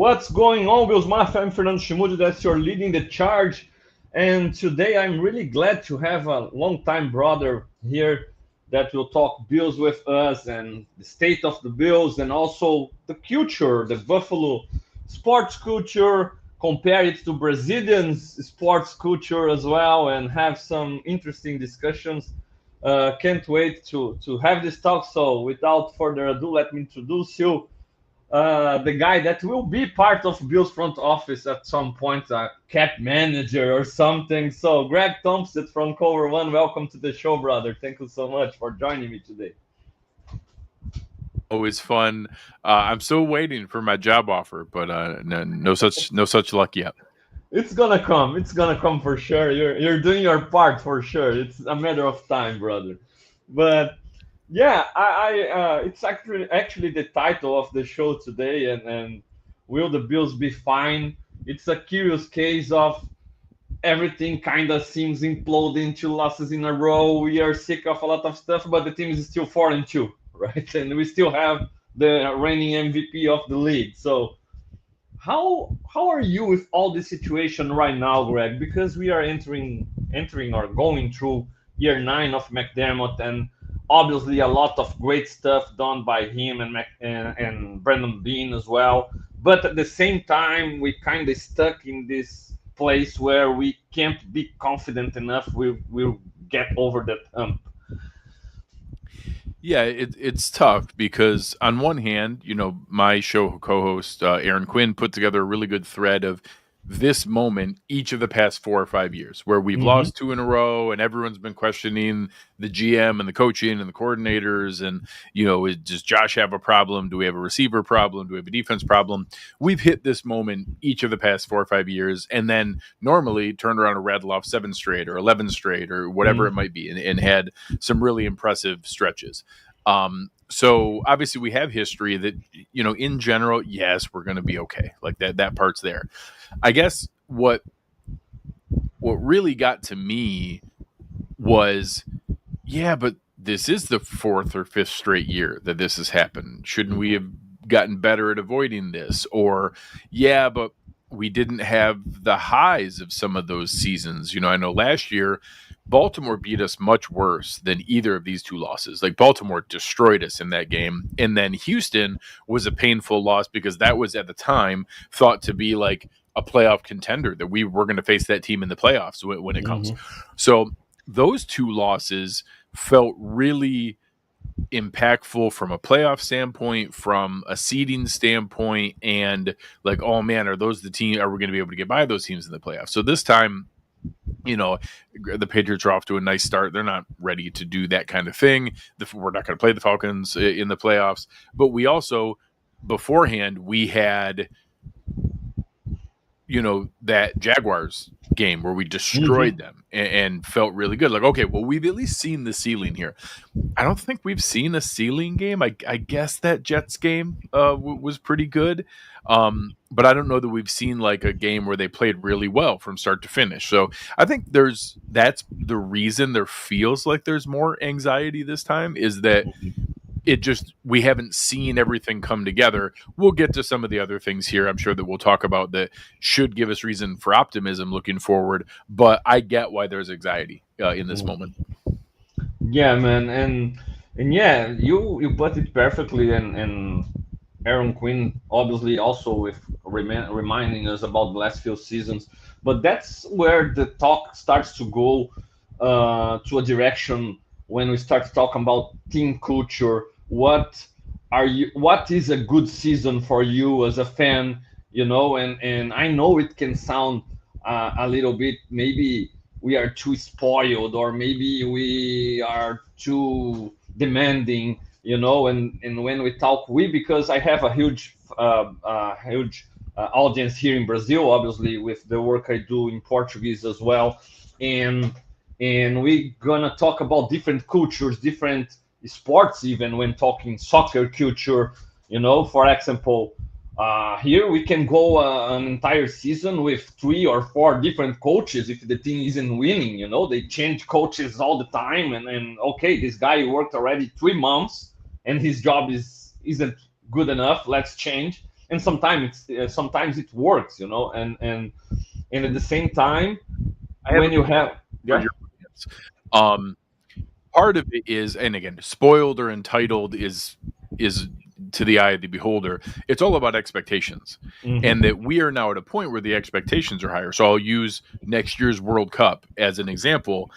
What's going on, Bills Mafia? I'm Fernando Schmude, that's your leading the charge. And today I'm really glad to have a longtime brother here that will talk Bills with us and the state of the Bills and also the culture, the Buffalo sports culture, compare it to Brazilian sports culture as well, and have some interesting discussions. Can't wait to have this talk. So, without further ado, let me introduce you the guy that will be part of Bill's front office at some point, a cap manager or something. So, Greg Tompsett from Cover One, welcome to the show, brother. Thank you so much for joining me today. Always fun. I'm still waiting for my job offer, but no such luck yet. It's gonna come. It's gonna come for sure. You're doing your part for sure. It's a matter of time, brother. But yeah, it's actually the title of the show today, and will the Bills be fine? It's a curious case of everything kind of seems imploding, two losses in a row. We are sick of a lot of stuff, but the team is still 4-2, right? And we still have the reigning MVP of the league. So how are you with all this situation right now, Greg? Because we are entering or going through year 9 of McDermott, and obviously a lot of great stuff done by him and Brandon Bean as well. But at the same time, we kind of stuck in this place where we can't be confident enough we'll get over that hump. Yeah, it's tough because on one hand, my show co-host Aaron Quinn put together a really good thread of this moment each of the past 4 or 5 years where we've Mm-hmm. lost two in a row and everyone's been questioning the GM and the coaching and the coordinators and does Josh have a problem? Do we have a receiver problem? Do we have a defense problem? We've hit this moment each of the past 4 or 5 years and then normally turned around and rattled off 7 straight or 11 straight or whatever it might be and had some really impressive stretches. So obviously we have history that, in general, yes, we're going to be okay. Like that part's there. I guess what really got to me was, yeah, but this is the fourth or fifth straight year that this has happened. Shouldn't we have gotten better at avoiding this? Or, yeah, but we didn't have the highs of some of those seasons. I know last year Baltimore beat us much worse than either of these two losses. Like Baltimore destroyed us in that game. And then Houston was a painful loss because that was at the time thought to be like a playoff contender, that we were going to face that team in the playoffs when it comes. So those two losses felt really impactful from a playoff standpoint, from a seeding standpoint, and like, oh man, are we going to be able to get by those teams in the playoffs? So this time, the Patriots are off to a nice start. They're not ready to do that kind of thing. We're not going to play the Falcons in the playoffs, but we also beforehand we had that Jaguars game where we destroyed them and felt really good. Like, okay, well, we've at least seen the ceiling here. I don't think we've seen a ceiling game. I guess that Jets game was pretty good. But I don't know that we've seen like a game where they played really well from start to finish. So I think that's the reason there feels like there's more anxiety this time, is that we haven't seen everything come together. We'll get to some of the other things here, I'm sure, that we'll talk about that should give us reason for optimism looking forward. But I get why there's anxiety in this moment. Yeah, man, and yeah, you put it perfectly, and Aaron Quinn obviously also with reminding us about the last few seasons, but that's where the talk starts to go to a direction when we start talking about team culture. What is a good season for you as a fan? And I know it can sound a little bit, maybe we are too spoiled, or maybe we are too demanding, and when we talk, because I have a huge audience here in Brazil, obviously with the work I do in Portuguese as well, and we gonna talk about different cultures, different sports, even when talking soccer culture. For example, here we can go an entire season with 3 or 4 different coaches if the team isn't winning. They change coaches all the time, and okay, this guy worked already 3 months and his job isn't good enough. Let's change. and sometimes it works, and at the same time, I have a when you have, for yeah. your audience. Um, Part of it is, and again, spoiled or entitled is to the eye of the beholder. It's all about expectations, and Hmm. that we are now at a point where the expectations are higher. So I'll use next year's World Cup as an example.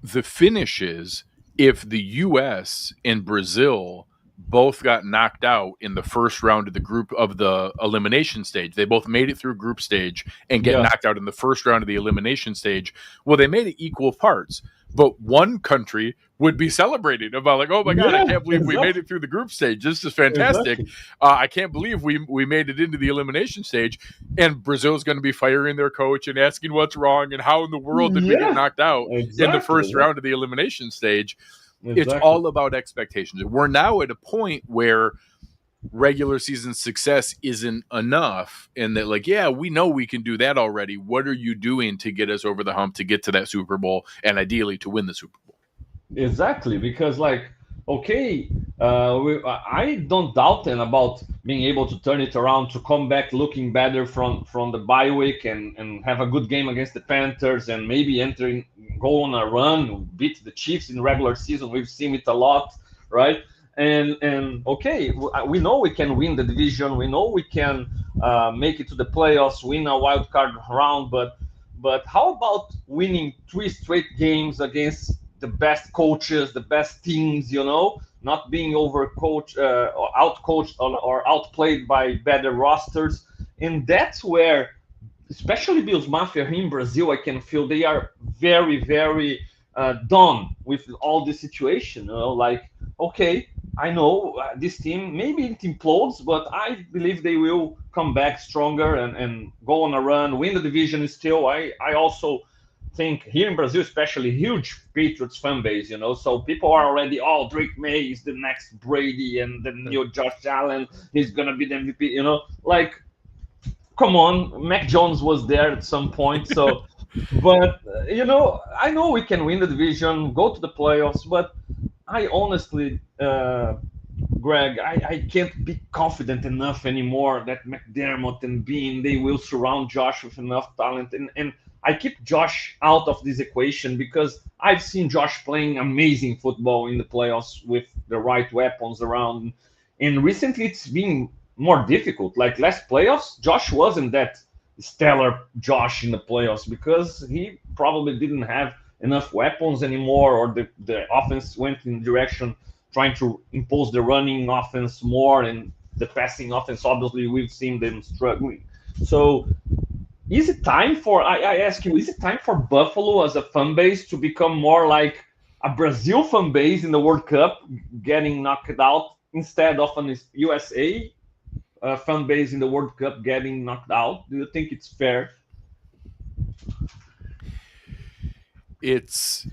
The finishes, if the U.S. and Brazil both got knocked out in the first round of the elimination stage, they both made it through group stage and get Yeah. knocked out in the first round of the elimination stage. Well, they made it equal parts, but one country would be celebrating about like, oh my god, I Yeah, can't believe we made exactly. it through the group stage. This is fantastic. Exactly. I can't believe we made it into the elimination stage. And Brazil's going to be firing their coach and asking what's wrong and how in the world did we get Yeah, knocked out in the exactly. first round of the elimination stage. It's Exactly. all about expectations. We're now at a point where regular season success isn't enough, and that like, yeah, we know we can do that already. What are you doing to get us over the hump to get to that Super Bowl and ideally to win the Super Bowl? Exactly, because like, okay, I don't doubt them about being able to turn it around to come back looking better from the bye week and have a good game against the Panthers and maybe go on a run, beat the Chiefs in regular season. We've seen it a lot, right? And okay, we know we can win the division. We know we can make it to the playoffs, win a wild card round, but how about winning three straight games against the best coaches, the best teams, not being overcoached, or outcoached, or outplayed by better rosters. And that's where, especially Bills Mafia here in Brazil, I can feel they are very, very done with all this situation. Like, okay, I know this team, maybe it implodes, but I believe they will come back stronger and go on a run, win the division still. I also think here in Brazil, especially, huge Patriots fan base, so people are already, oh, Drake May is the next Brady and the new Josh Allen, he's going to be the MVP, like, come on, Mac Jones was there at some point. So, but I know we can win the division, go to the playoffs, but I honestly, Greg, I can't be confident enough anymore that McDermott and Bean, they will surround Josh with enough talent, and I keep Josh out of this equation because I've seen Josh playing amazing football in the playoffs with the right weapons around. And recently it's been more difficult. Like last playoffs, Josh wasn't that stellar Josh in the playoffs because he probably didn't have enough weapons anymore, or the offense went in the direction trying to impose the running offense more, and the passing offense, obviously, we've seen them struggling. So is it time for, I ask you, is it time for Buffalo as a fan base to become more like a Brazil fan base in the World Cup, getting knocked out, instead of an USA fan base in the World Cup getting knocked out? Do you think it's fair? It's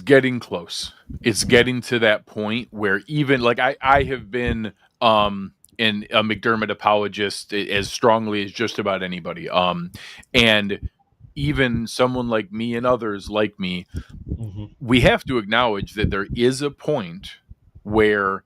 getting close. It's getting to that point where even like I have been a McDermott apologist as strongly as just about anybody. And even someone like me and others like me, Mm-hmm. we have to acknowledge that there is a point where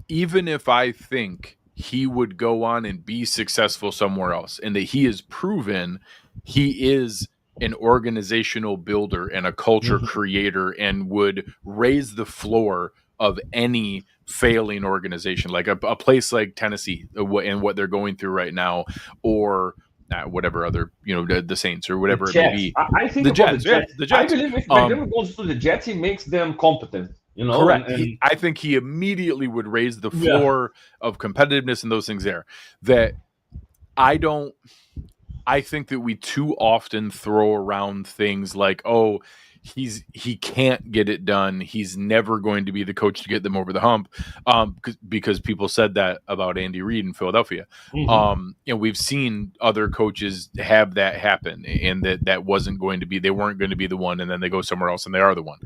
even if I think he would go on and be successful somewhere else and that he has proven he is an organizational builder and a culture Mm-hmm. creator and would raise the floor of any failing organization, like a place like Tennessee and what they're going through right now, or whatever other, the Saints or The whatever it may Jets. be. I think The about the Jets, yeah, Jets. the I Jets. believe if Um, McDermott goes to the Jets, he makes them competent, and, Correct. and I think he immediately would raise the yeah. floor of competitiveness and those things there. That I don't. I think that we too often throw around things like, "Oh, he can't get it done. He's never going to be the coach to get them over the hump," because people said that about Andy Reid in Philadelphia. Mm-hmm. We've seen other coaches have that happen, and that wasn't going to be. They weren't going to be the one, and then they go somewhere else and they are the one.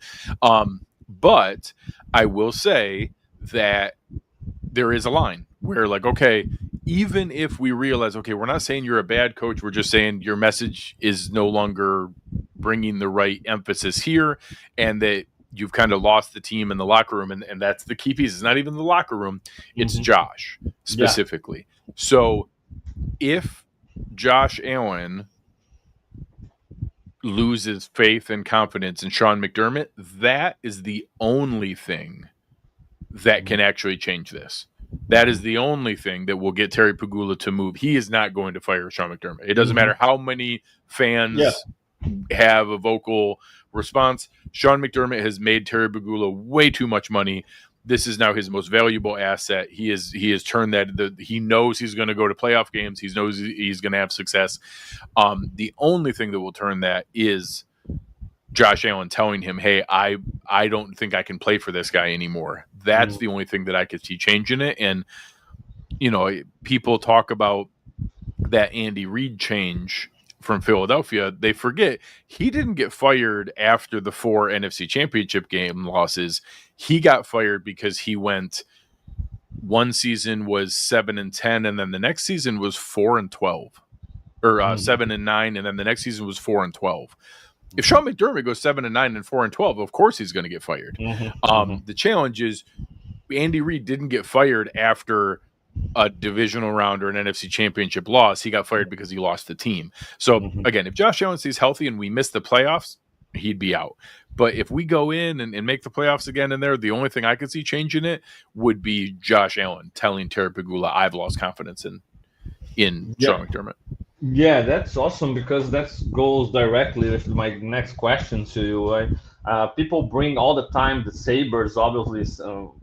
But I will say that there is a line where, like, okay, even if we realize, okay, we're not saying you're a bad coach, we're just saying your message is no longer bringing the right emphasis here, and that you've kind of lost the team in the locker room, and that's the key piece. It's not even the locker room, it's Josh Yeah. specifically. So if Josh Allen loses faith and confidence in Sean McDermott, that is the only thing that can actually change this. That is the only thing that will get Terry Pegula to move. He is not going to fire Sean McDermott. It doesn't matter how many Yeah. fans have a vocal response. Sean McDermott has made Terry Pegula way too much money. This is now his most valuable asset. He has turned that. He knows he's going to go to playoff games. He knows he's going to have success. The only thing that will turn that is Josh Allen telling him, "Hey, I don't think I can play for this guy anymore." That's the only thing that I could see changing it. And people talk about that Andy Reid change from Philadelphia. They forget he didn't get fired after the 4 NFC Championship game losses. He got fired because he went, one season was 7-10, and then the next season was 4-12, or 7-9, and then the next season was 4-12. If Sean McDermott goes 7-9 and 4-12, of course he's going to get fired. The challenge is Andy Reid didn't get fired after a divisional round or an NFC Championship loss. He got fired because he lost the team. So again, if Josh Allen stays healthy and we miss the playoffs, he'd be out. But if we go in and make the playoffs again in there, the only thing I could see changing it would be Josh Allen telling Terry Pegula, "I've lost confidence in Sean McDermott." Yeah, that's awesome because that goes directly with my next question to you. People bring all the time the Sabres, obviously,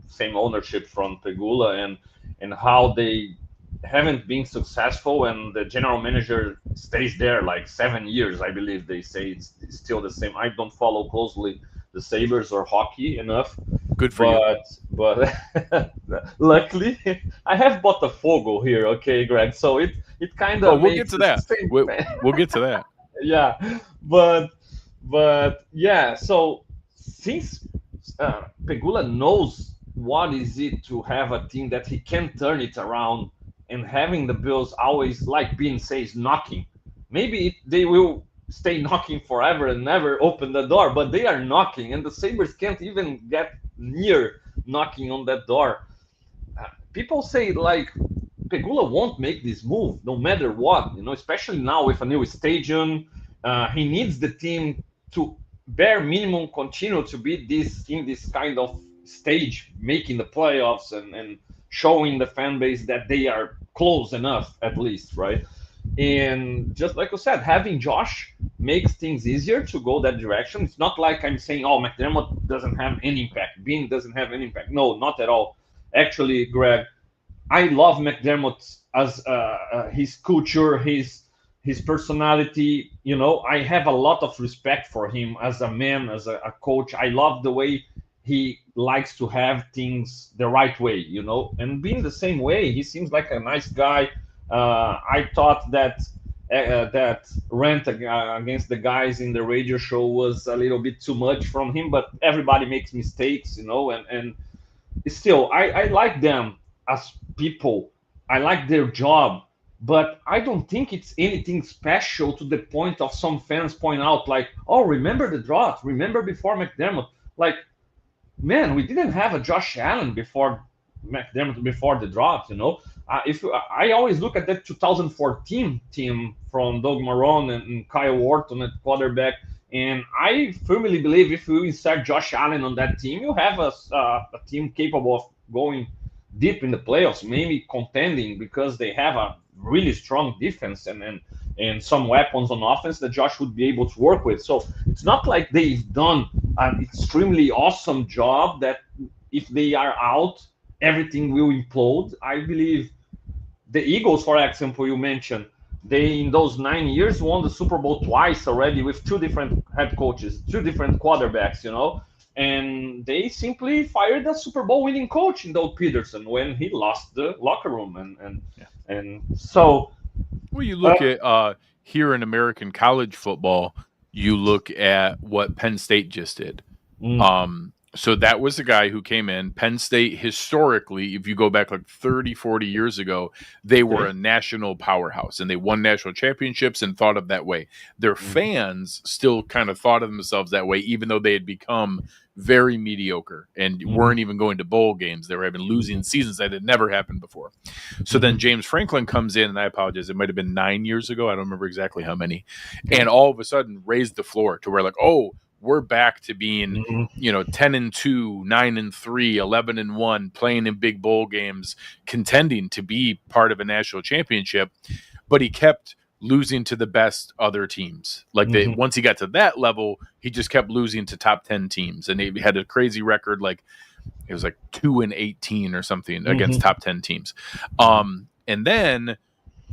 same ownership from Pegula, and how they haven't been successful, and the general manager stays there like 7 years. I believe they say it's still the same. I don't follow closely the Sabres or hockey enough, Good for you. but luckily I have Botafogo here. Okay, Greg. So it kind Oh, of we'll get makes to the that. same. We'll get to that. Yeah, but yeah. So since Pegula knows what is it to have a team that he can turn it around, and having the Bills always, like Bean says, knocking. Maybe they will stay knocking forever and never open the door, but they are knocking, and the Sabres can't even get near knocking on that door. People say like Pegula won't make this move no matter what, especially now with a new stadium. He needs the team to bare minimum continue to be this in this kind of stage, making the playoffs and showing the fan base that they are close enough at least, right? And just like you said, having Josh makes things easier to go that direction. It's not like I'm saying, oh, McDermott doesn't have any impact, Bean doesn't have any impact. No, not at all. Actually, Greg, I love McDermott as his culture, his personality. I have a lot of respect for him as a man, as a coach. I love the way he likes to have things the right way, and being the same way. He seems like a nice guy. I thought that rant against the guys in the radio show was a little bit too much from him, but everybody makes mistakes, and still, I like them as people. I like their job, but I don't think it's anything special to the point of some fans point out like, "Oh, remember the drought? Remember before McDermott?" Like, man, we didn't have a Josh Allen before McDermott before the drought. If I always look at that 2014 team from Doug Marrone and Kyle Wharton at quarterback, and I firmly believe if you insert Josh Allen on that team, you have a team capable of going deep in the playoffs, maybe contending because they have a really strong defense and some weapons on offense that Josh would be able to work with. So it's not like they've done an extremely awesome job that if they are out, everything will implode. I believe the Eagles, for example, you mentioned, they in those 9 years won the Super Bowl twice already with two different head coaches, two different quarterbacks, and they simply fired a Super Bowl winning coach in Doug Peterson when he lost the locker room, and so. Well, you look at here in American college football, you look at what Penn State just did. So that was the guy who came in. Penn State, historically, if you go back like 30, 40 years ago, they were Okay. a national powerhouse and they won national championships and thought of that way. Their Mhm. fans still kind of thought of themselves that way, even though they had become very mediocre and Mhm. weren't even going to bowl games. They were having losing Mhm. seasons that had never happened before. So then Mhm. James Franklin comes in, and I apologize, it might have been 9 years ago. I don't remember exactly how many. And Okay. all of a sudden raised the floor to where, like, oh, we're back to being, Mhm. 10-2, 9-3, 11-1, playing in big bowl games, contending to be part of a national championship. But he kept losing to the best other teams. Like, Mhm. once he got to that level, he just kept losing to top 10 teams, and he had a crazy record. Like, it was like 2-18 or something against Mhm. top 10 teams. Mhm. And then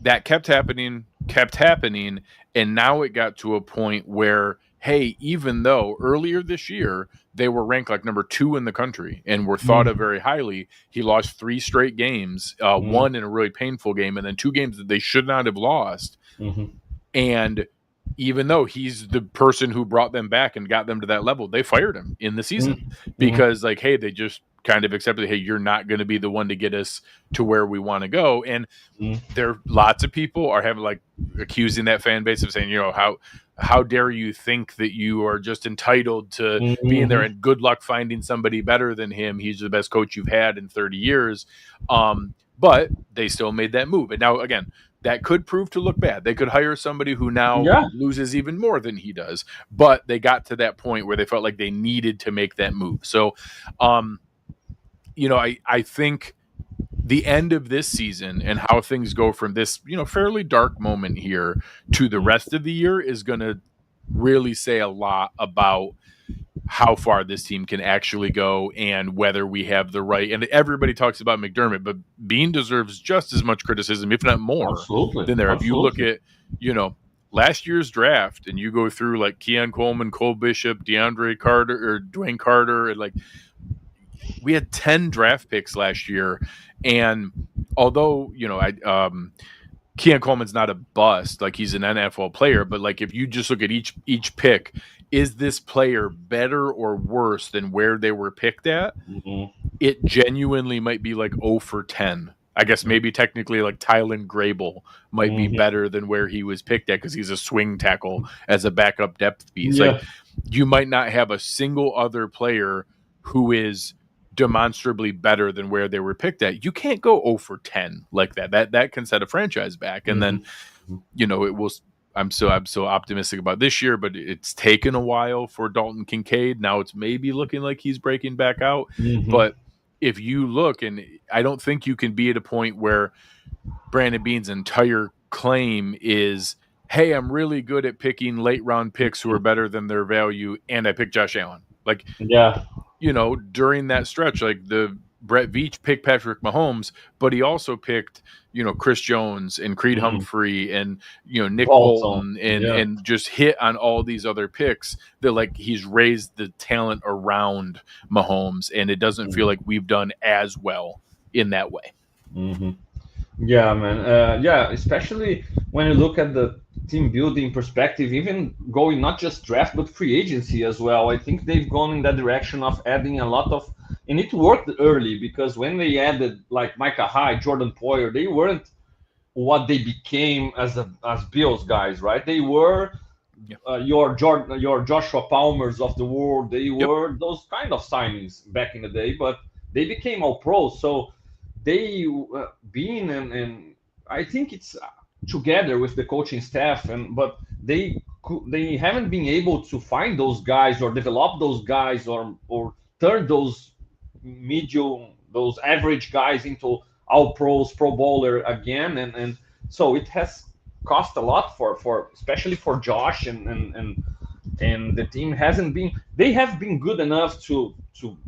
that kept happening, and now it got to a point where, hey, even though earlier this year they were ranked like number 2 in the country and were thought of Mhm. very highly, he lost 3 straight games, Mhm. one in a really painful game, and then 2 games that they should not have lost. Mhm. And even though he's the person who brought them back and got them to that level, they fired him in the season Mhm. Mhm. because, like, hey, they just kind of accepted, hey, you're not going to be the one to get us to where we want to go. And there, lots of people are having, like, accusing that fan base of saying, how dare you think that you are just entitled to being there, Mhm. and good luck finding somebody better than him. He's the best coach you've had in 30 years. But they still made that move. And now, again, that could prove to look bad. They could hire somebody who now Yeah. loses even more than he does. But they got to that point where they felt like they needed to make that move. So, um, I think the end of this season and how things go from this, fairly dark moment here to the Mhm. rest of the year is going to really say a lot about how far this team can actually go and whether we have the right. And everybody talks about McDermott, but Bean deserves just as much criticism, if not more, Absolutely. than there. If you look Absolutely. at, you know, last year's draft and you go through like Keon Coleman, Cole Bishop, DeAndre Carter, or Dwayne Carter, and like, we had 10 draft picks last year. And although, Keon Coleman's not a bust, like, he's an NFL player, but like, if you just look at each pick, is this player better or worse than where they were picked at? Mhm. It genuinely might be like 0 for 10. I guess maybe technically like Tylen Grable might be Mhm. better than where he was picked at because he's a swing tackle as a backup depth piece. Like, Yeah. you might not have a single other player who is demonstrably better than where they were picked at. You can't go 0 for 10 like that. That can set a franchise back. And then, Mhm. Mhm. it will. I'm so optimistic about this year, but it's taken a while for Dalton Kincaid. Now it's maybe looking like he's breaking back out. Mhm. But if you look, and I don't think you can be at a point where Brandon Bean's entire claim is, hey, I'm really good at picking late round picks who are better than their value, and I picked Josh Allen. Like, Yeah. during that stretch, like, the Brett Veach picked Patrick Mahomes, but he also picked, Chris Jones and Creed Mhm. Humphrey and, Nick Bolton. Bolton, and Yeah. just hit on all these other picks that, like, he's raised the talent around Mahomes, and it doesn't feel Mhm. like we've done as well in that way. Mhm. Yeah, man. Yeah, especially when you look at the team building perspective, even going not just draft but free agency as well. I think they've gone in that direction of adding a lot of, and it worked early because when they added like Micah Hyde, Jordan Poyer, they weren't what they became as Bills guys, right? They were Yeah. your Joshua Palmers of the world. They Yep. were those kind of signings back in the day, but they became all pros. So they being and I think it's together with the coaching staff, and but they haven't been able to find those guys or develop those guys or turn those medium those average guys into all pros, pro bowler again, and so it has cost a lot for especially for Josh and the team hasn't been they have been good enough to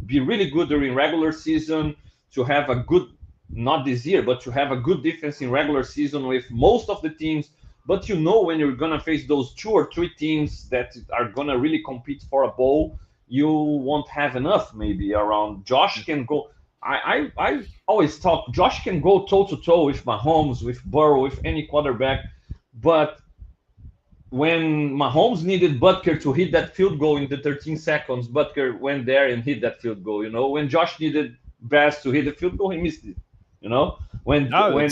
be really good during regular season, to have a good, not this year, but to have a good defense in regular season with most of the teams. But when you're gonna face those two or three teams that are gonna really compete for a bowl, you won't have enough maybe around. Josh can go. I always talk. Josh can go toe to toe with Mahomes, with Burrow, with any quarterback, but when Mahomes needed Butker to hit that field goal in the 13 seconds, Butker went there and hit that field goal. When Josh needed Bass to hit the field goal, he missed it. When No, when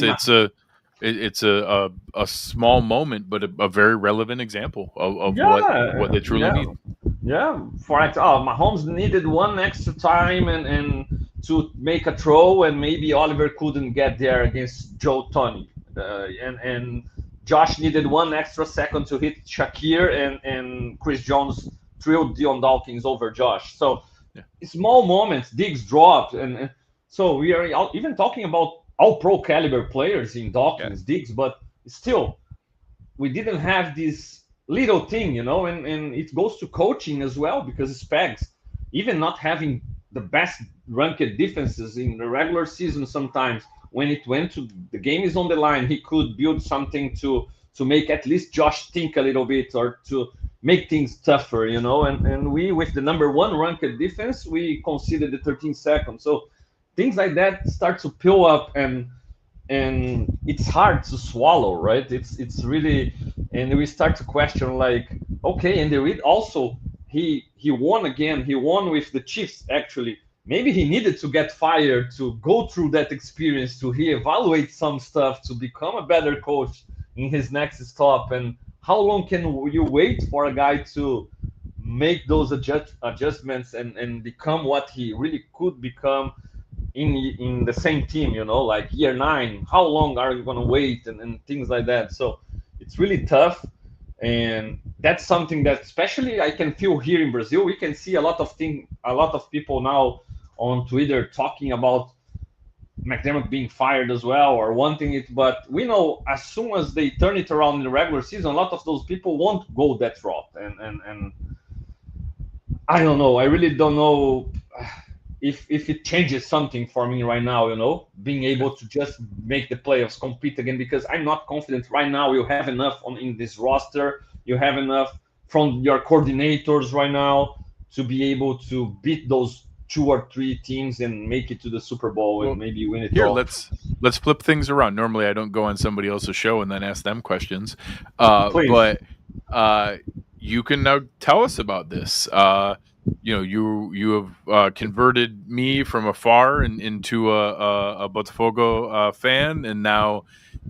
it's a small moment, but a very relevant example of what yeah, they truly yeah, need. yeah. For example, Mahomes needed one extra time and to make a throw, and maybe Oliver couldn't get there against Joe Tony, and Josh needed one extra second to hit Shakir, and Chris Jones drilled Dion Dawkins over Josh. So Yeah, small moments, Diggs dropped, and so we are even talking about all pro caliber players in yeah. Dawkins, Diggs, but still we didn't have this little thing, and it goes to coaching as well because Spags, even not having the best ranked defenses in the regular season, sometimes when it went to the game is on the line, he could build something to make at least Josh think a little bit or to make things tougher, and we with the number one ranked defense, we conceded the 13 seconds. So things like that start to pile up and it's hard to swallow, right? It's really, and we start to question like, okay, and the Reid also he won again. He won with the Chiefs actually. Maybe he needed to get fired to go through that experience to reevaluate some stuff to become a better coach in his next stop. And how long can you wait for a guy to make those adjustments and become what he really could become in the same team, like year 9, how long are you going to wait and things like that. So it's really tough, and that's something that especially I can feel here in Brazil. We can see a lot of people now on Twitter talking about McDermott being fired as well or wanting it, but we know as soon as they turn it around in the regular season, a lot of those people won't go that route, and I don't know. I really don't know if it changes something for me right now. Being Yeah. able to just make the playoffs, compete again, because I'm not confident right now. You have enough in this roster. You have enough from your coordinators right now to be able to beat those 2 or 3 teams and make it to the Super Bowl and Well, maybe win it here all. let's flip things around. Normally, I don't go on somebody else's show and then ask them questions, Please. but uh, you can now tell us about this. You have converted me from afar into a Botafogo fan, and now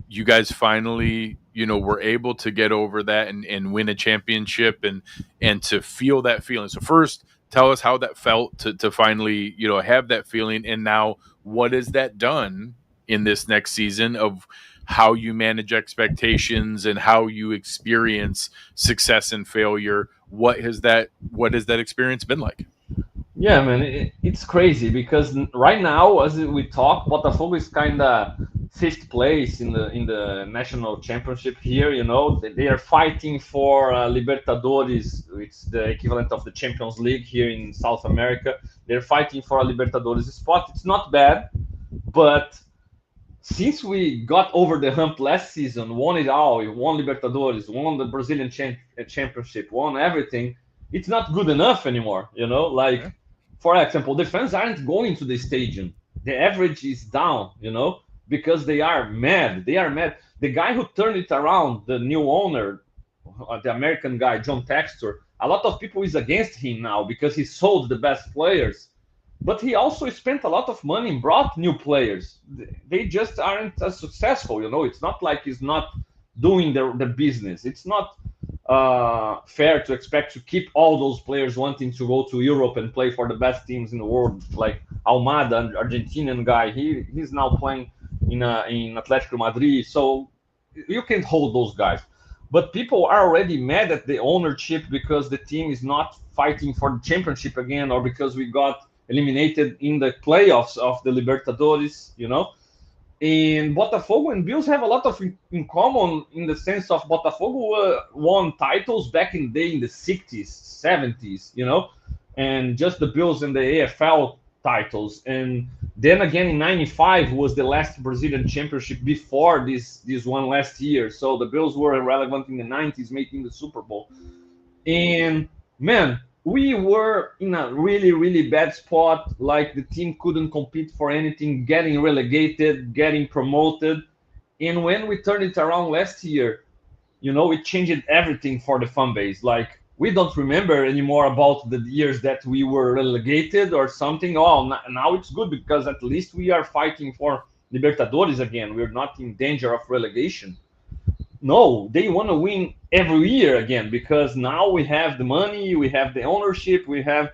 you guys finally were able to get over that and win a championship and to feel that feeling. So first, tell us how that felt to finally have that feeling, and now what has that done in this next season of how you manage expectations and how you experience success and failure. What has that experience been like? Yeah, man, it's crazy because right now, as we talk, Botafogo is kind of fifth place in the national championship here. They are fighting for Libertadores. It's the equivalent of the Champions League here in South America. They're fighting for a Libertadores spot. It's not bad, but since we got over the hump last season, won it all, we won Libertadores, won the Brazilian championship, won everything, it's not good enough anymore. Yeah. Like, for example, the fans aren't going to the stadium. The average is down, because they are mad. They are mad. The guy who turned it around, the new owner, the American guy, John Textor, a lot of people is against him now because he sold the best players, but he also spent a lot of money and brought new players. They just aren't as successful. It's not like he's not doing the business. It's not fair to expect to keep all those players wanting to go to Europe and play for the best teams in the world, like Almada, an Argentinian guy. He's now playing in Atletico Madrid. So you can't hold those guys. But people are already mad at the ownership because the team is not fighting for the championship again, or because we got eliminated in the playoffs of the Libertadores. And Botafogo and Bills have a lot of in common in the sense of Botafogo won titles back in the day in the 60s, 70s, and just the Bills and the AFL titles. And then again in 95 was the last Brazilian championship before this one last year. So the Bills were relevant in the 90s, making the Super Bowl. And man, we were in a really, really bad spot. Like the team couldn't compete for anything, getting relegated, getting promoted. And when we turned it around last year, it changed everything for the fan base. Like we don't remember anymore about the years that we were relegated or something. Oh, now it's good because at least we are fighting for Libertadores again. We're not in danger of relegation. No, they want to win every year again because now we have the money, we have the ownership, we have,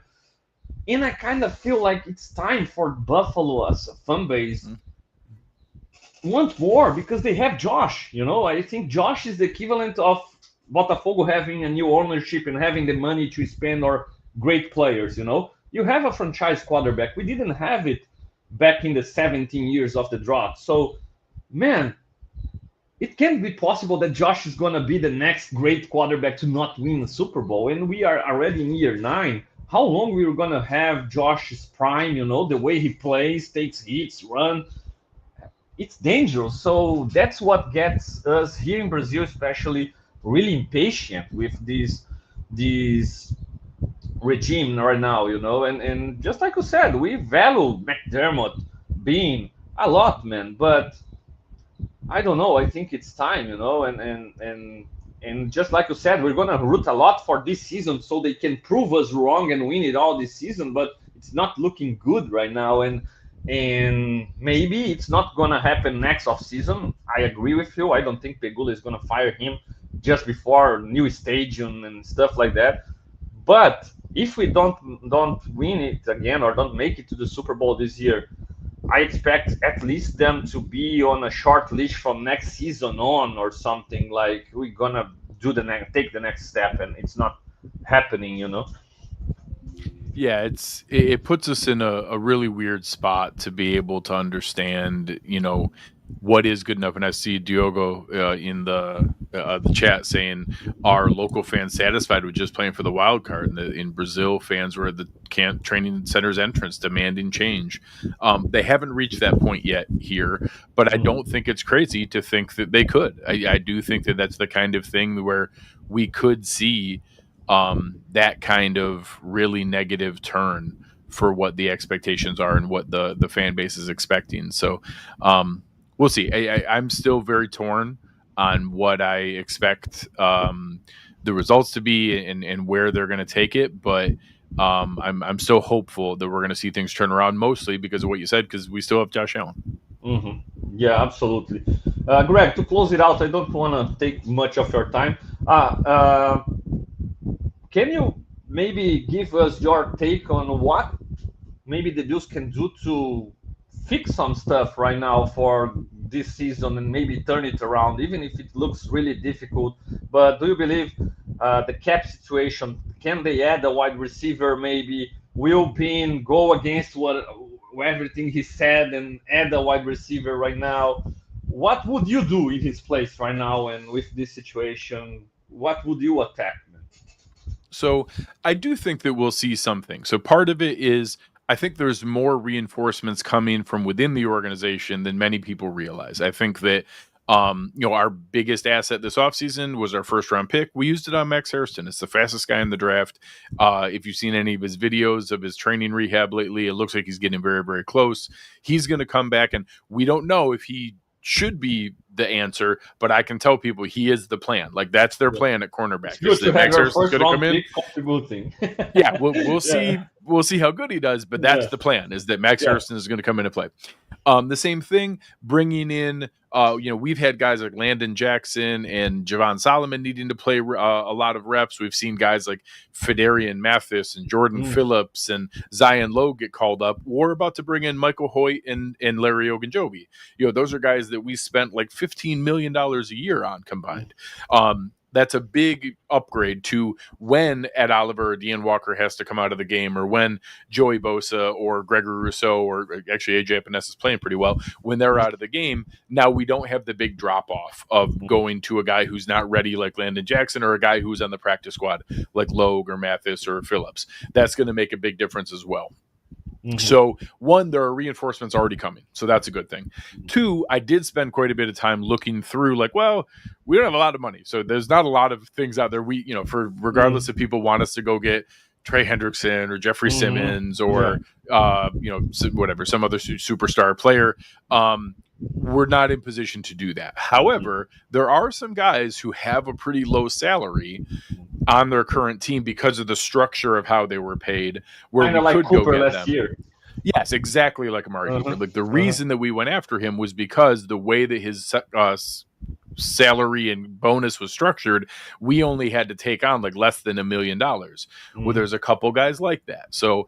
and I kind of feel like it's time for Buffalo as a fan base want more because they have Josh. I think Josh is the equivalent of Botafogo having a new ownership and having the money to spend on great players. You have a franchise quarterback. We didn't have it back in the 17 years of the drought. So, man, it can be possible that Josh is going to be the next great quarterback to not win a Super Bowl. And we are already in year 9. How long we're going to have Josh's prime, the way he plays, takes hits, run. It's dangerous. So that's what gets us here in Brazil, especially, really impatient with this regime right now, and just like you said, we value McDermott being a lot, man, but I don't know. I think it's time, and just like you said, we're gonna root a lot for this season so they can prove us wrong and win it all this season. But it's not looking good right now, and maybe it's not gonna happen next off season. I agree with you. I don't think Pegula is gonna fire him just before new stadium and stuff like that. But if we don't win it again or don't make it to the Super Bowl this year, I expect at least them to be on a short leash from next season on or something. Like we're gonna take the next step, and it's not happening. Yeah, it puts us in a really weird spot to be able to understand, what is good enough. And I see Diogo in the chat saying, "Are local fans satisfied with just playing for the wild card?" In Brazil, fans were at the camp training center's entrance demanding change. They haven't reached that point yet here, but I don't think it's crazy to think that they could. I do think that that's the kind of thing where we could see that kind of really negative turn for what the expectations are and what the fan base is expecting. So we'll see. I'm still very torn on what I expect the results to be and where they're going to take it, but I'm still hopeful that we're going to see things turn around, mostly because of what you said, because we still have Josh Allen. Yeah, absolutely. Greg, to close it out, I don't want to take much of your time. Can you maybe give us your take on what maybe the Bills can do to fix some stuff right now for this season and maybe turn it around, even if it looks really difficult? But do you believe the cap situation, can they add a wide receiver? Maybe Will Bean go against what everything he said and add a wide receiver right now? What would you do in his place right now? And with this situation, what would you attack? So I do think that we'll see something. So part of it is I think there's more reinforcements coming from within the organization than many people realize. I think that our biggest asset this offseason was our first round pick. We used it on Max Hairston. It's the fastest guy in the draft. If you've seen any of his videos of his training rehab lately, it looks like he's getting very, very close. He's going to come back, and we don't know if he should be the answer, but I can tell people he is the plan. Like that's their plan at cornerback. Is that Max Hairston's going to come in? Contributing. Yeah, we'll see. We'll see how good he does, but that's the plan: is that Max Hairston is going to come in and play. The same thing, bringing in. We've had guys like Landon Jackson and Javon Solomon needing to play a lot of reps. We've seen guys like Fedarian Mathis and Jordan Phillips and Zion Lowe get called up. We're about to bring in Michael Hoyt and Larry Ogunjobi. Those are guys that we spent like $15 million a year on combined. That's a big upgrade to when Ed Oliver or Dean Walker has to come out of the game, or when Joey Bosa or Gregory Rousseau, or actually AJ Epinesa is playing pretty well, when they're out of the game. Now we don't have the big drop off of going to a guy who's not ready like Landon Jackson, or a guy who's on the practice squad like Logue or Mathis or Phillips. That's going to make a big difference as well. So, one, there are reinforcements already coming. So that's a good thing. Two, I did spend quite a bit of time looking through, like, well, we don't have a lot of money. So there's not a lot of things out there. We, for regardless if people want us to go get Trey Hendrickson or Jeffrey Simmons or, whatever, some other superstar player. we're not in position to do that. However, there are some guys who have a pretty low salary on their current team because of the structure of how they were paid, where Kind we of like could go Cooper get last them. year. Yes, exactly like Amari Cooper. Uh-huh. Like the Uh-huh. reason that we went after him was because the way that his salary and bonus was structured, we only had to take on like less than $1 million. Well, Mm-hmm. there's a couple guys like that. So,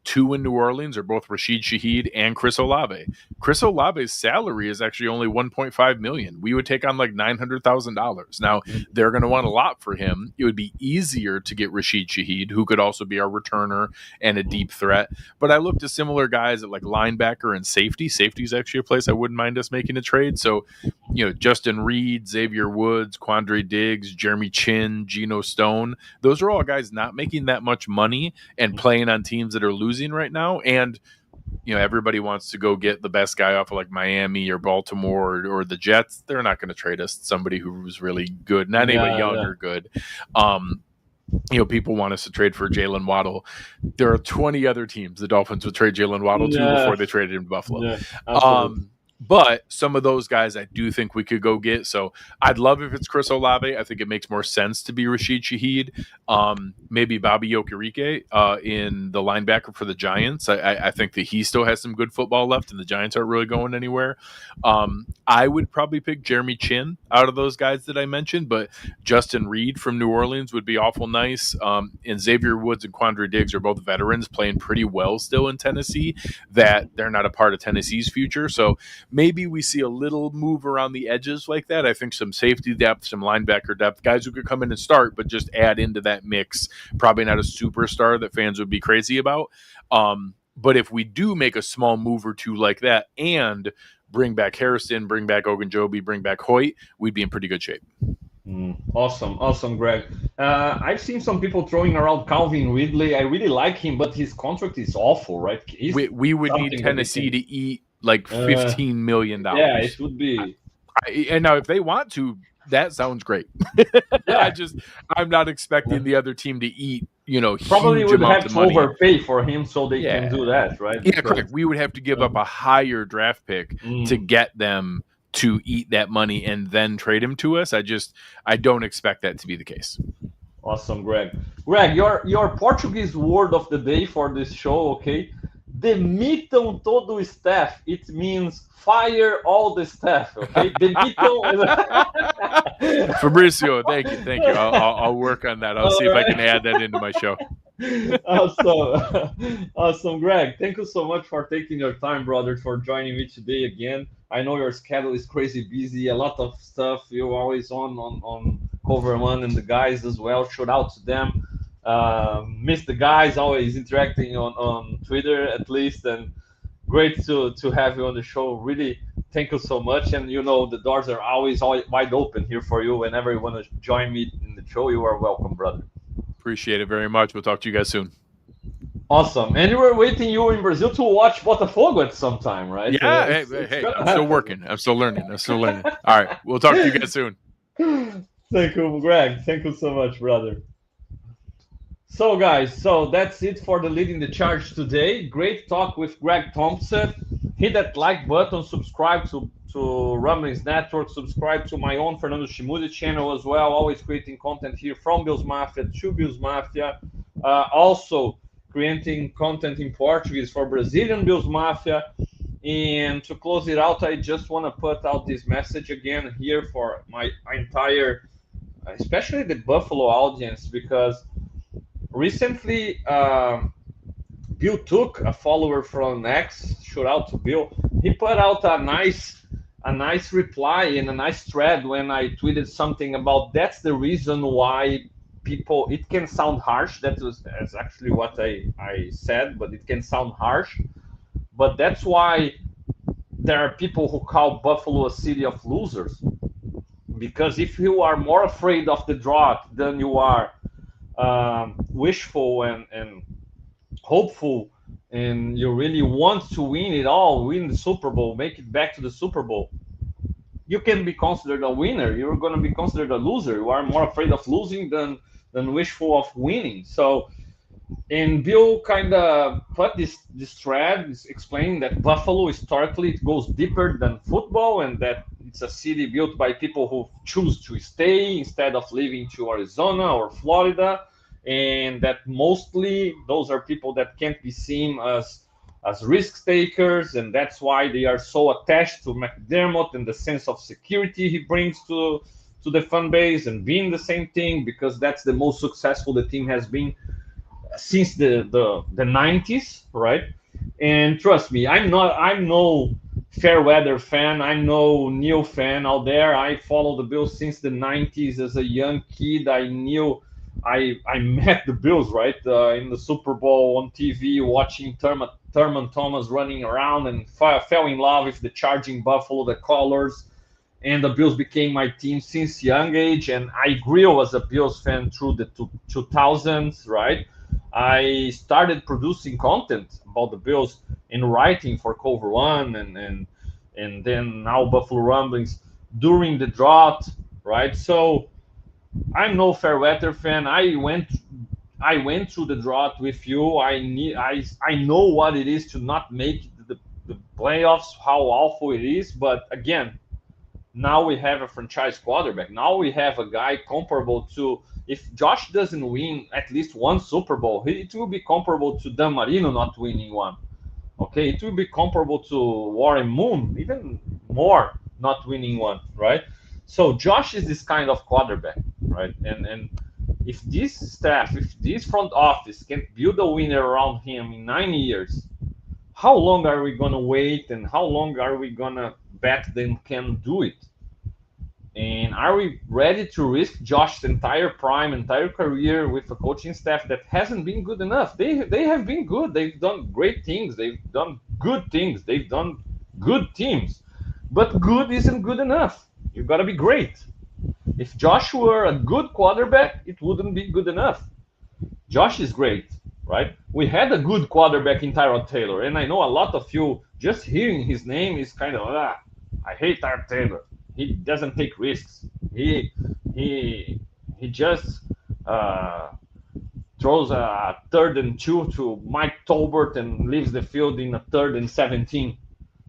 two in New Orleans are both Rashid Shaheed and Chris Olave. Chris Olave's salary is actually only $1.5 million. We would take on like $900,000. Now they're going to want a lot for him. It would be easier to get Rashid Shaheed, who could also be our returner and a deep threat. But I looked at similar guys at like linebacker and safety. Safety is actually a place I wouldn't mind us making a trade. So, Justin Reed, Xavier Woods, Quandre Diggs, Jeremy Chin, Geno Stone. Those are all guys not making that much money and playing on teams that are losing right now. And, everybody wants to go get the best guy off of like Miami or Baltimore or the Jets. They're not going to trade us somebody who's really good, not anybody Yeah, young yeah. or good. People want us to trade for Jalen Waddle. There are 20 other teams the Dolphins would trade Jalen Waddle to Yeah, before they traded him to Buffalo. yeah, absolutely. But some of those guys I do think we could go get. So I'd love if it's Chris Olave. I think it makes more sense to be Rashid Shaheed. Maybe Bobby Okereke in the linebacker for the Giants. I think that he still has some good football left, and the Giants aren't really going anywhere. I would probably pick Jeremy Chin out of those guys that I mentioned, but Justin Reed from New Orleans would be awful nice. And Xavier Woods and Quandre Diggs are both veterans playing pretty well still in Tennessee, that they're not a part of Tennessee's future. So maybe we see a little move around the edges like that. I think some safety depth, some linebacker depth, guys who could come in and start, but just add into that mix. Probably not a superstar that fans would be crazy about. But if we do make a small move or two like that and bring back Harrison, bring back Ogunjobi, bring back Hoyt, we'd be in pretty good shape. Awesome, Greg. I've seen some people throwing around Calvin Ridley. I really like him, but his contract is awful, right? He's We would need something that we Tennessee can. to eat like Uh, $15 million. yeah, it would be. And now if they want to, that sounds great. Yeah, I'm not expecting the other team to eat, probably huge would amounts have of to money. overpay for him so they can Yeah. do that, right? Yeah, Because correct. We would have to give up a higher draft pick to mm, get them to eat that money and then trade him to us. I don't expect that to be the case. awesome, Greg. Greg, your Portuguese word of the day for this show, okay? Demitam todo o staff. It means fire all the staff, okay? Demitam. Fabricio, thank you. I'll work on that. I'll see if I can add that into my show. Awesome. Awesome, Greg. Thank you so much for taking your time, brother, for joining me today again. I know your schedule is crazy busy, a lot of stuff. You're always on Cover One and the guys as well. Shout out to them. Miss the guys, always interacting on Twitter at least. And great to have you on the show. Really, thank you so much. And the doors are always wide open here for you. Whenever you want to join me in the show, you are welcome, brother. Appreciate it very much. We'll talk to you guys soon. Awesome. And we were waiting you in Brazil to watch Botafogo at some time, right? Yeah. It's Hey, gonna I'm still happen. working. I'm still learning. All right. We'll talk to you guys soon. Thank you, Greg. Thank you so much, brother. So, guys, that's it for the Leading the Charge today. Great talk with Greg Tompsett. Hit that like button, subscribe to Rumblings Network, subscribe to my own Fernando Schmude channel as well. Always creating content here from Bills Mafia to Bills Mafia. Also, creating content in Portuguese for Brazilian Bills Mafia. And to close it out, I just want to put out this message again here for my entire, especially the Buffalo audience, because recently Bill Took, a follower from X, shout out to Bill. He put out a nice reply and a nice thread when I tweeted something about that's the reason why people. It can sound harsh. That's actually what I said, but it can sound harsh. But that's why there are people who call Buffalo a city of losers. Because if you are more afraid of the drought than you are wishful and hopeful, and you really want to win it all, win the Super Bowl, make it back to the Super Bowl, you can be considered a winner. You're going to be considered a loser. You are more afraid of losing than wishful of winning. So And Bill kind of put this thread explaining that Buffalo historically it goes deeper than football, and that it's a city built by people who choose to stay instead of leaving to Arizona or Florida, and that mostly those are people that can't be seen as risk takers, and that's why they are so attached to McDermott and the sense of security he brings to the fan base, and being the same thing because that's the most successful the team has been since the 90s, right? And trust me, I'm no fair weather fan. I'm no Neil fan out there. I follow the Bills since the 90s as a young kid. I knew I met the Bills, right, in the Super Bowl on TV, watching Thurman Thomas running around, and fell in love with the charging Buffalo, the colors, and the Bills became my team since young age. And I grew as a Bills fan through the 2000s, right? I started producing content about the Bills in writing for Cover One, and then now Buffalo Rumblings during the drought, right? So I'm no fair weather fan. I went through the drought with you. I know what it is to not make the playoffs, how awful it is. But again, now we have a franchise quarterback. Now we have a guy comparable to, if Josh doesn't win at least one Super Bowl, it will be comparable to Dan Marino not winning one. Okay, it will be comparable to Warren Moon, even more not winning one, right? So Josh is this kind of quarterback, right? And if this staff, if this front office can build a winner around him in 9 years, how long are we gonna wait, and how long are we gonna bet them can do it? And are we ready to risk Josh's entire prime, entire career with a coaching staff that hasn't been good enough? They have been good. They've done great things. They've done good things. They've done good teams. But good isn't good enough. You've got to be great. If Josh were a good quarterback, it wouldn't be good enough. Josh is great, right? We had a good quarterback in Tyrod Taylor, and I know a lot of you just hearing his name is kind of I hate Tyrod Taylor. He doesn't take risks. He he just uh, throws a 3rd and 2 to Mike Tolbert and leaves the field in a 3rd and 17.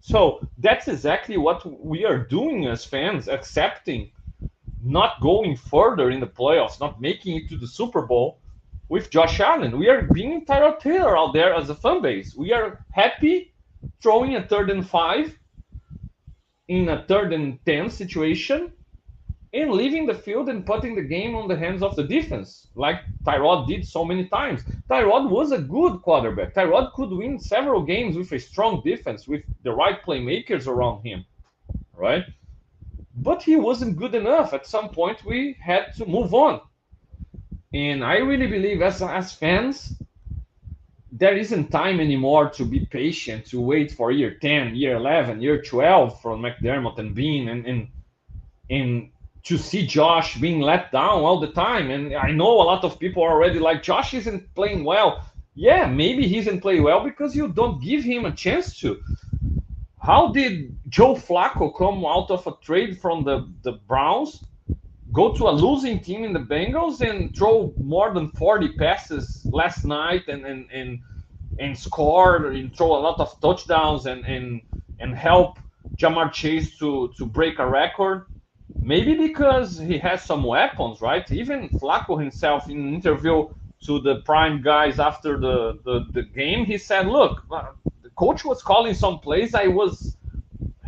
So that's exactly what we are doing as fans, accepting not going further in the playoffs, not making it to the Super Bowl with Josh Allen. We are being Tyrod Taylor out there as a fan base. We are happy throwing a 3rd and 5 in a 3rd and 10 situation and leaving the field and putting the game on the hands of the defense, like Tyrod did so many times. Tyrod was a good quarterback. Tyrod could win several games with a strong defense, with the right playmakers around him, right? But he wasn't good enough. At some point, we had to move on. And I really believe, as fans, there isn't time anymore to be patient, to wait for year 10, year 11, year 12 from McDermott and Bean, and to see Josh being let down all the time. And I know a lot of people are already like, Josh isn't playing well. Yeah, maybe he isn't playing well because you don't give him a chance to. How did Joe Flacco come out of a trade from the Browns, go to a losing team in the Bengals, and throw more than 40 passes last night, and score and throw a lot of touchdowns, and help Jamar Chase to break a record? Maybe because he has some weapons, right? Even Flacco himself, in an interview to the Prime guys after the game, he said, look, the coach was calling some plays I was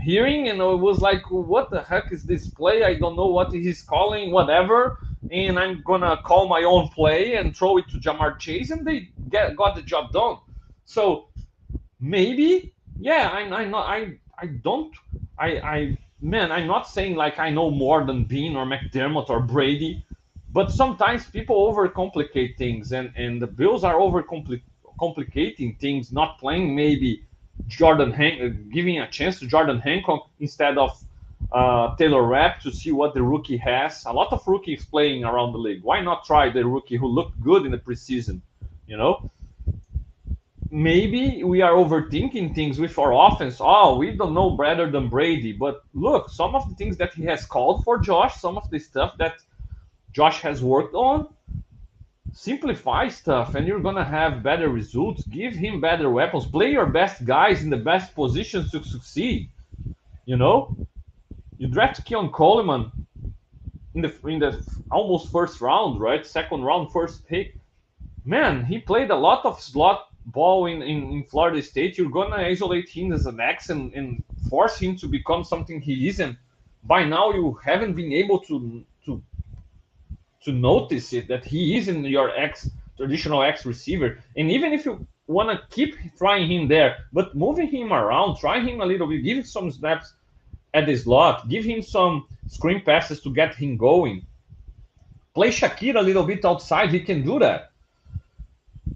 hearing, and it was like, what the heck is this play? I don't know what he's calling, whatever. And I'm gonna call my own play and throw it to Jamar Chase, and they got the job done. So maybe, yeah, I'm not, I don't, man, I'm not saying like I know more than Bean or McDermott or Brady, but sometimes people overcomplicate things, and the Bills are overcomplicating things, not playing maybe giving a chance to Jordan Hancock instead of Taylor Rapp to see what the rookie has. A lot of rookies playing around the league. Why not try the rookie who looked good in the preseason? You know, maybe we are overthinking things with our offense. Oh, we don't know better than Brady. But look, some of the things that he has called for Josh, some of the stuff that Josh has worked on, Simplify stuff and you're gonna have better results. Give him better weapons. Play your best guys in the best positions to succeed. You know, you draft Keon Coleman in the almost first round, right? Second round, first pick. Man, he played a lot of slot ball in Florida State. You're gonna isolate him as an X and force him to become something he isn't. By now, you haven't been able to notice it that he isn't your X traditional X receiver. And even if you want to keep trying him there, but moving him around, try him a little bit, give him some snaps at the slot, give him some screen passes to get him going. Play Shakir a little bit outside, he can do that.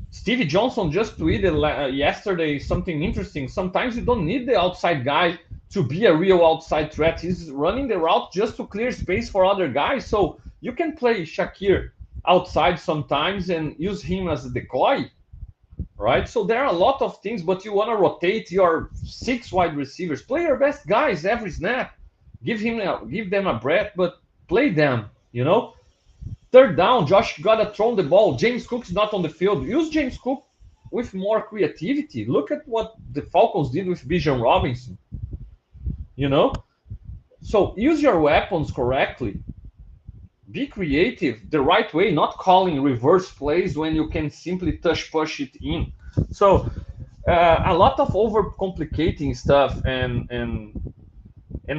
Stevie Johnson just tweeted yesterday something interesting. Sometimes you don't need the outside guy to be a real outside threat. He's running the route just to clear space for other guys. So you can play Shakir outside sometimes and use him as a decoy, right? So there are a lot of things, but you want to rotate your 6 wide receivers. Play your best guys every snap. Give them a breath, but play them, you know? Third down, Josh got to throw the ball. James Cook's not on the field. Use James Cook with more creativity. Look at what the Falcons did with Bijan Robinson. You know? So use your weapons correctly. Be creative the right way, not calling reverse plays when you can simply push it in. So a lot of overcomplicating stuff and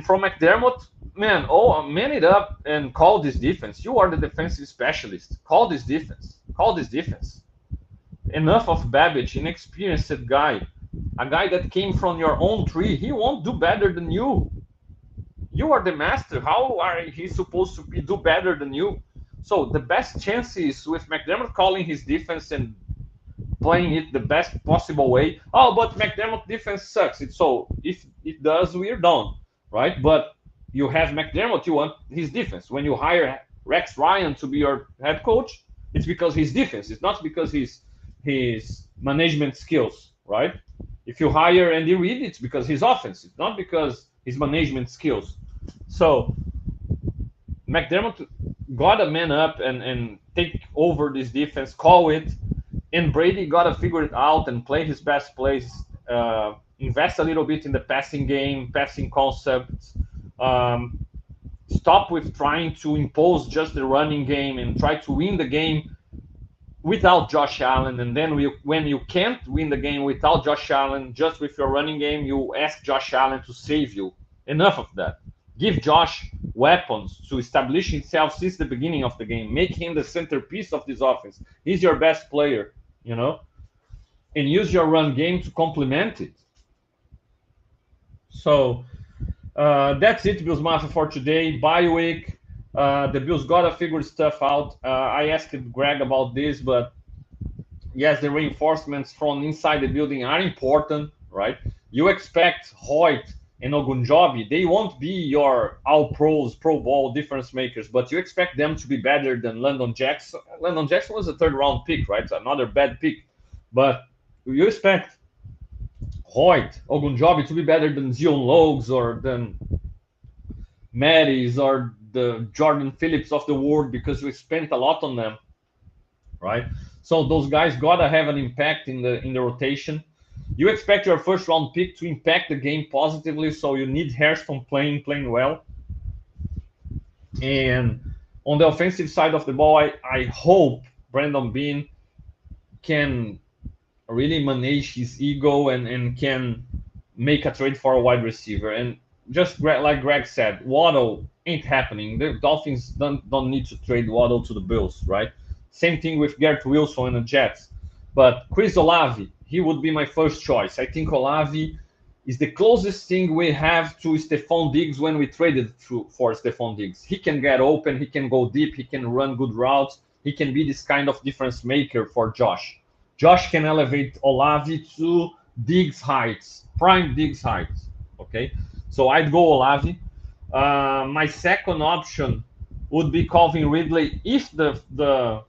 from McDermott, man, man it up and call this defense. You are the defensive specialist. Call this defense. Call this defense. Enough of Babbage, inexperienced guy, a guy that came from your own tree. He won't do better than you. You are the master. How are he supposed to do better than you? So the best chance is with McDermott calling his defense and playing it the best possible way. Oh, but McDermott defense sucks. So if it does, we're done, right? But you have McDermott, you want his defense. When you hire Rex Ryan to be your head coach, it's because his defense. It's not because his management skills, right? If you hire Andy Reid, it's because his offense. It's not because his management skills. So McDermott got to man up and take over this defense, call it, and Brady got to figure it out and play his best plays, invest a little bit in the passing game, passing concepts, stop with trying to impose just the running game and try to win the game without Josh Allen. And then when you can't win the game without Josh Allen, just with your running game, you ask Josh Allen to save you. Enough of that. Give Josh weapons to establish himself since the beginning of the game. Make him the centerpiece of this offense. He's your best player, you know, and use your run game to complement it. So that's it, Bills Mafia, for today. Bye week. The Bills got to figure stuff out. I asked Greg about this, but yes, the reinforcements from inside the building are important, right? You expect Hoyt and Ogunjobi, they won't be your all-pros, Pro Bowl difference makers, but you expect them to be better than Landon Jackson. Landon Jackson was a third-round pick, right? It's another bad pick. But you expect Hoyt, Ogunjobi to be better than Zion Logues or than Mattis or the Jordan Phillips of the world because we spent a lot on them, right? So those guys gotta have an impact in the rotation. You expect your first round pick to impact the game positively, so you need Hairston playing well. And on the offensive side of the ball, I hope Brandon Beane can really manage his ego and can make a trade for a wide receiver. And just like Greg said, Waddle ain't happening. The Dolphins don't need to trade Waddle to the Bills, right? Same thing with Garrett Wilson and the Jets. But Chris Olave, he would be my first choice. I think Olave is the closest thing we have to Stephon Diggs when we traded for Stephon Diggs. He can get open, he can go deep, he can run good routes, he can be this kind of difference maker for Josh. Josh can elevate Olave to Diggs heights, prime Diggs heights, okay? So I'd go Olave. My second option would be Calvin Ridley if the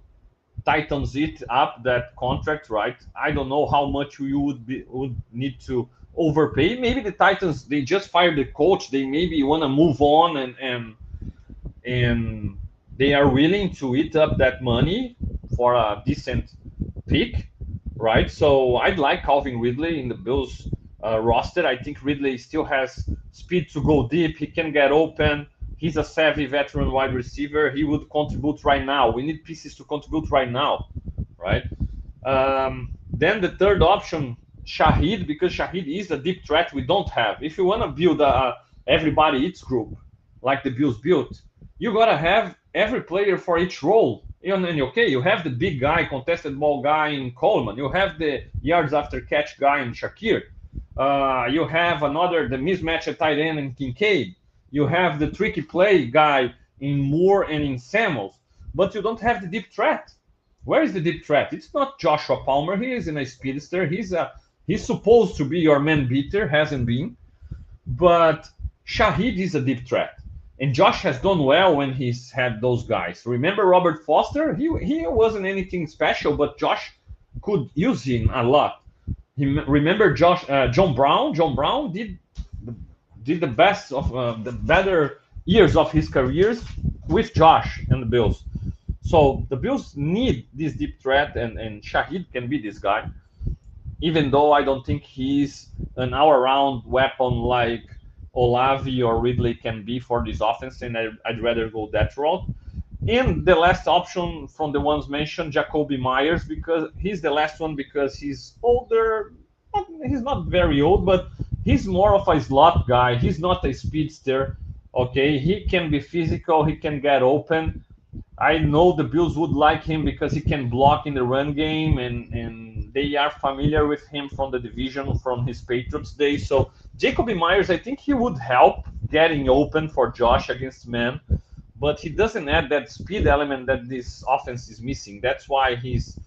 Titans eat up that contract, right? I don't know how much you would need to overpay. Maybe the Titans, they just fired the coach. They maybe want to move on and they are willing to eat up that money for a decent pick, right? So I'd like Calvin Ridley in the Bills roster. I think Ridley still has speed to go deep. He can get open. He's a savvy veteran wide receiver. He would contribute right now. We need pieces to contribute right now, right? Then the third option, Shahid, because Shahid is a deep threat we don't have. If you want to build a everybody eats group like the Bills built, you gotta have every player for each role. And okay, you have the big guy, contested ball guy in Coleman. You have the yards after catch guy in Shakir. You have the mismatch at tight end in Kincaid. You have the tricky play guy in Moore and in Samuels. But you don't have the deep threat. Where is the deep threat? It's not Joshua Palmer. He is in a speedster. He's supposed to be your man beater, hasn't been. But Shahid is a deep threat. And Josh has done well when he's had those guys. Remember Robert Foster? He wasn't anything special, but Josh could use him a lot. Remember John Brown? John Brown did the best of the better years of his careers with Josh and the Bills. So the Bills need this deep threat, and Shahid can be this guy, even though I don't think he's an all-around weapon like Olavi or Ridley can be for this offense, and I'd rather go that route. And the last option from the ones mentioned, Jacoby Myers, because he's the last one because he's older. He's not very old, but he's more of a slot guy. He's not a speedster. Okay, he can be physical. He can get open. I know the Bills would like him because he can block in the run game, and they are familiar with him from the division from his Patriots days. So Jacoby Myers, I think he would help getting open for Josh against man, but he doesn't add that speed element that this offense is missing. That's why he's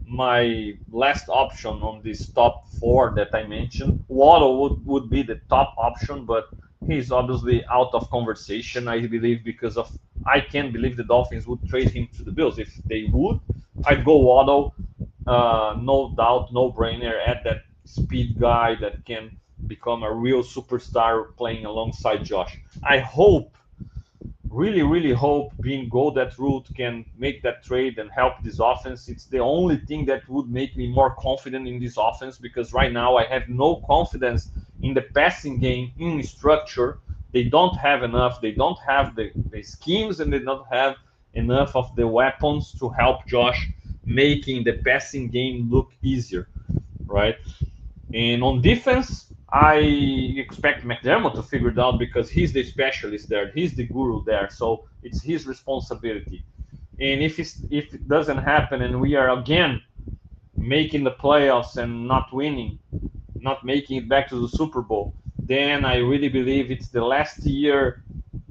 my last option on this top four that I mentioned. Waddle would be the top option, but he's obviously out of conversation, I believe, because of I can't believe the Dolphins would trade him to the Bills. If they would, I'd go Waddle, no doubt, no brainer. Add that speed guy that can become a real superstar playing alongside Josh. I hope, really hope being go that route can make that trade and help this offense. It's the only thing that would make me more confident in this offense, because right now I have no confidence in the passing game in structure. They don't have enough. They don't have the schemes, and they don't have enough of the weapons to help Josh making the passing game look easier, right? And on defense, I expect McDermott to figure it out because he's the specialist there. He's the guru there. So it's his responsibility. And if it doesn't happen and we are again making the playoffs and not winning, not making it back to the Super Bowl, then I really believe it's the last year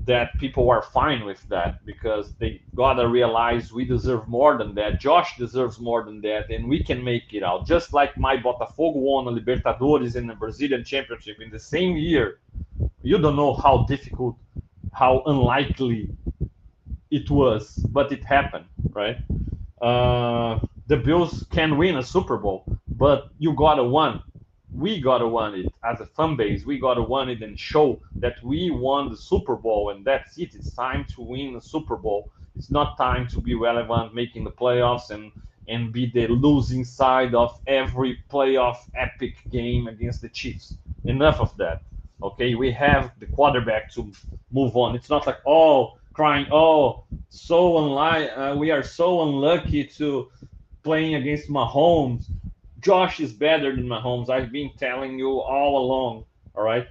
that people are fine with that, because they gotta realize we deserve more than that. Josh deserves more than that, and we can make it out. Just like my Botafogo won a Libertadores and a Brazilian Championship in the same year. You don't know how difficult, how unlikely it was, but it happened, right? The Bills can win a Super Bowl, but you gotta win. We gotta win it as a fan base. We gotta win it and show that we won the Super Bowl, and that's it. It's time to win the Super Bowl. It's not time to be relevant, making the playoffs and be the losing side of every playoff epic game against the Chiefs. Enough of that. Okay, we have the quarterback to move on. It's not like crying, so we are so unlucky to playing against Mahomes. Josh is better than Mahomes. I've been telling you all along, all right?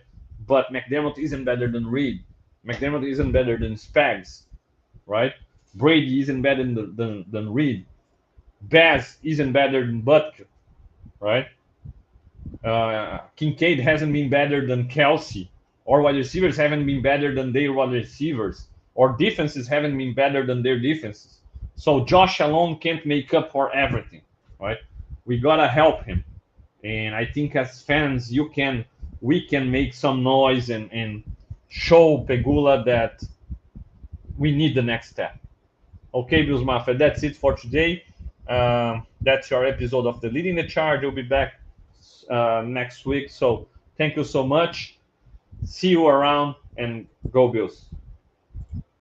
But McDermott isn't better than Reed. McDermott isn't better than Spags, right? Brady isn't better than Reed. Bass isn't better than Butker, right? Kincaid hasn't been better than Kelsey. Or wide receivers haven't been better than their wide receivers. Or defenses haven't been better than their defenses. So Josh alone can't make up for everything, right? We gotta help him, and I think as fans, we can make some noise and show Pegula that we need the next step. Okay, Bills Mafia, that's it for today. That's your episode of the Leading the Charge. We'll be back next week. So thank you so much. See you around, and go Bills.